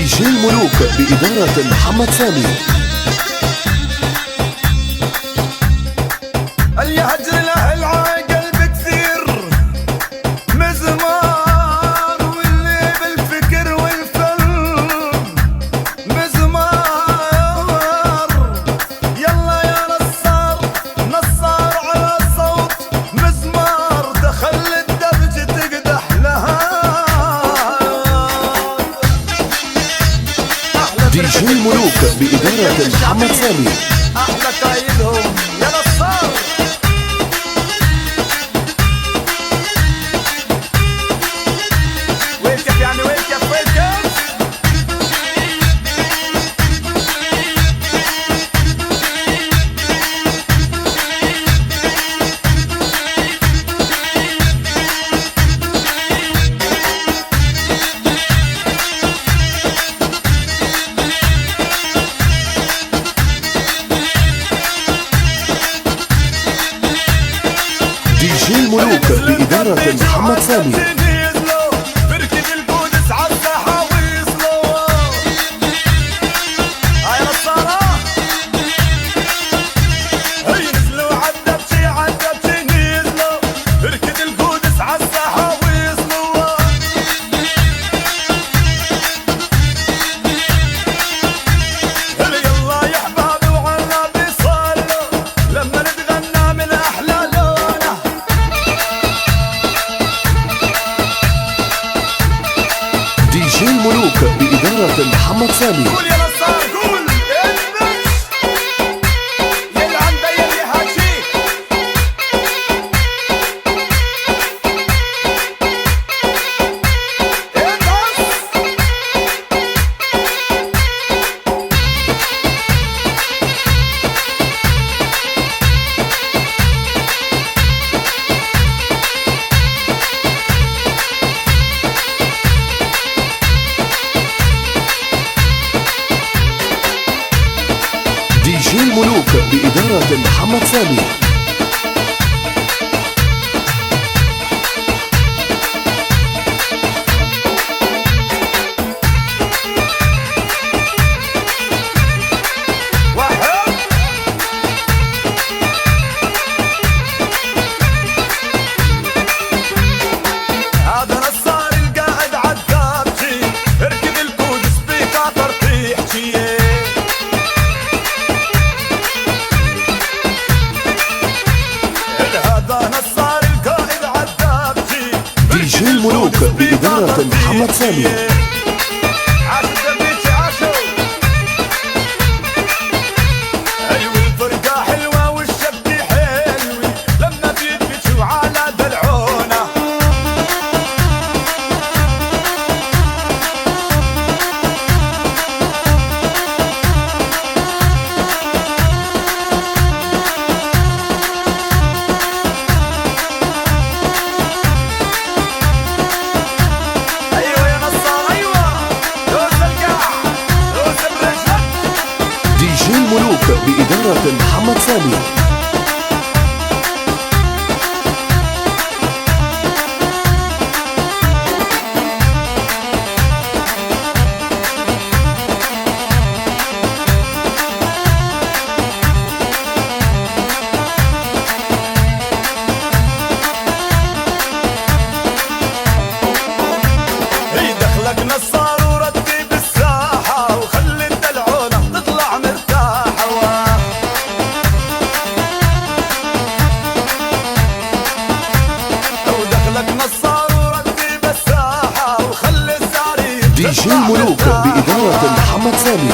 دي جي الملوك بإدارة محمد سامي. اللي هجر له العاقل بكثير مزمار، واللي بالفكر والفن مزمار. يلا يا نصار نصار على الصوت مزمار، دخل الدبج تقدح لها. دي جي الملوك بإدارة محمد سامي. احلى قايدهم يا نصار. ويلكف يعني ويلكف ويلكف. دي جي الملوك بإدارة محمد سامي. بركب القدس عالساحة ويصلوا. هاي نصارى هي نزلوا عالدبشي عالدبشي نزلوا. بركب القدس عالساحة ويصلوا. يلا يا احبابي وعلى النبي صلوا، لما نتغنى من احلى لونه. دي جي الملوك بإدارة محمد سامي. قول يا نصار قول اذبح يلي عنده يلي هاتشي. اضغط. دي جي الملوك بإدارة محمد سامي. واحد. هذا نصار القاعد عالدابجي، اركب القدس بقطر تحكي. هذا نصار القائد عالدابجي، دي جي الملوك بإدارة محمد سامي. عاشوا الدبيج عاشوا. ايوه الفرقة حلوة والشبكة حلوة لما بيدبجوا على دلعونة. ايوه يا نصار ايوه، دوس القاع دوس برجلك. دي جي الملوك بإدارة محمد سامي. هي دخلك نصار ورتب الساحة، وخلي الدلعونة تطلع مرتاحة. ودخلك نصار ورتب الساحة، وخلي الزعرير دي جي الملوك بإدارة محمد سامي.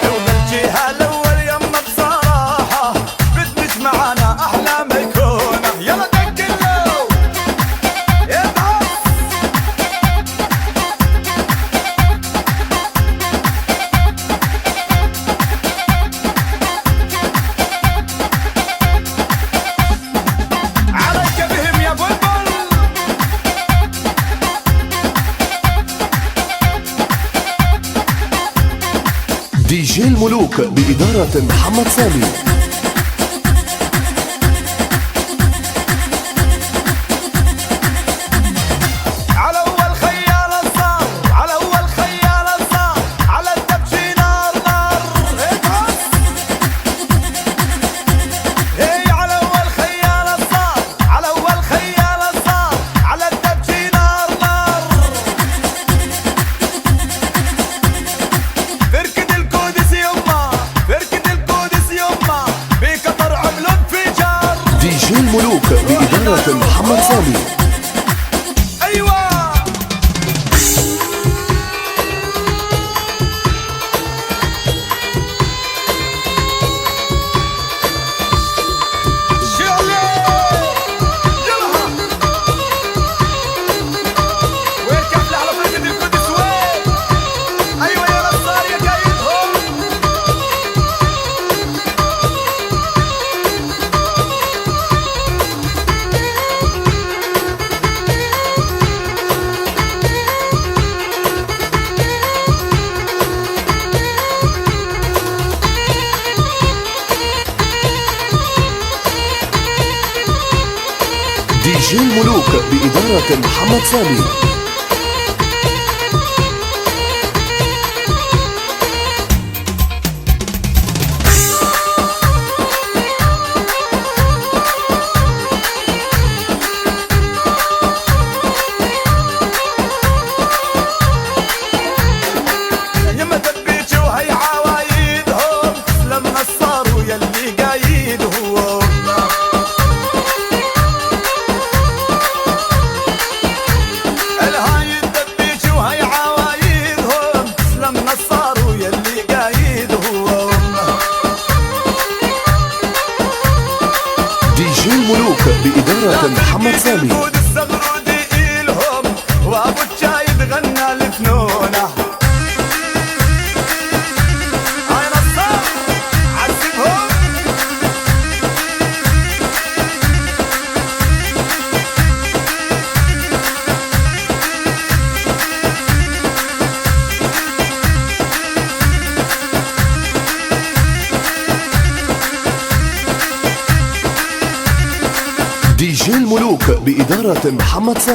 ونجيها الأول يما بصراحة، بدمج معانا أحلى ما يكون. يلا دقلو اضغط. عليك بهم يا بلبل. دي جي الملوك بإدارة محمد سامي. بإدارة محمد سامي. ايوه دي جي الملوك بإدارة محمد سامي. يما دبيتي وهي عوايدهم لما صاروا يلي قايدهم. الهاي دبيتي وهي عوايدهم لما صاروا يلي قايدهم. دي جي الملوك بإدارة محمد سامي. الصغرود إلهم وابو الشايب غنى الفنونه. هاي نصار عذبهم. دي جي الملوك بإدارة محمد سامي.